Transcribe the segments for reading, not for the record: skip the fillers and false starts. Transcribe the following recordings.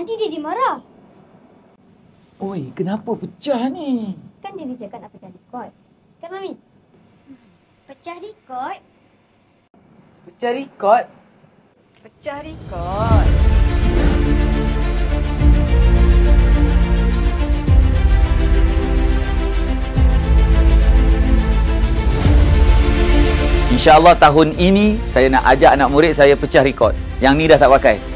Nanti dia dimarah. Oi, kenapa pecah ni? Kan dia cakap nak pecah rekod. Kan Mami? Pecah rekod? Pecah rekod? Pecah rekod. InsyaAllah tahun ini saya nak ajak anak murid saya pecah rekod. Yang ni dah tak pakai.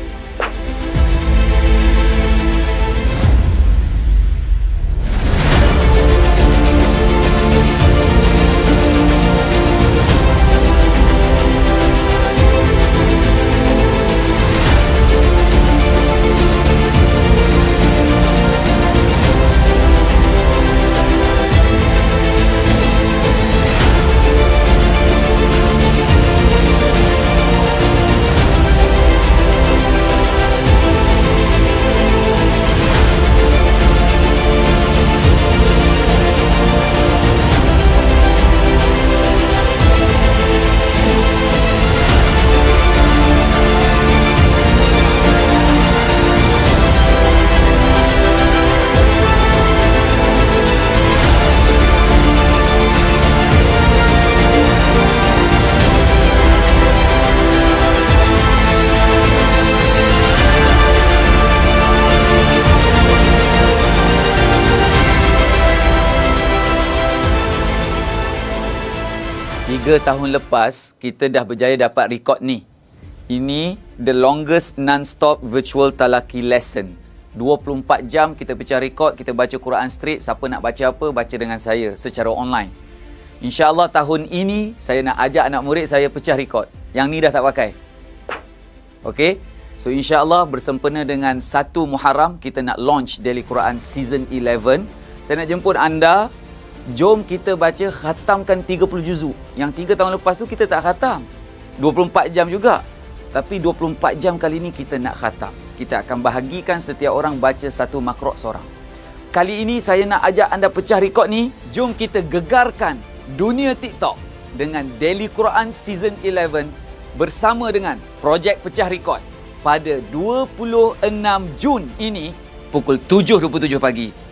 Tiga tahun lepas, kita dah berjaya dapat rekod ni. Ini the longest non-stop virtual talaki lesson. 24 jam kita pecah rekod, kita baca Quran straight. Siapa nak baca apa, baca dengan saya secara online. InsyaAllah tahun ini, saya nak ajak anak murid saya pecah rekod. Yang ni dah tak pakai. Okay? So insyaAllah bersempena dengan 1 Muharram, kita nak launch Daily Quran Season 11. Saya nak jemput anda. Jom kita baca khatamkan 30 juzuk. Yang 3 tahun lepas tu kita tak khatam. 24 jam juga. Tapi 24 jam kali ni kita nak khatam. Kita akan bahagikan setiap orang baca 1 makrok seorang. Kali ini saya nak ajak anda pecah rekod ni. Jom kita gegarkan dunia TikTok dengan Daily Quran Season 11 bersama dengan projek pecah rekod pada 26 Jun ini pukul 7.27 pagi.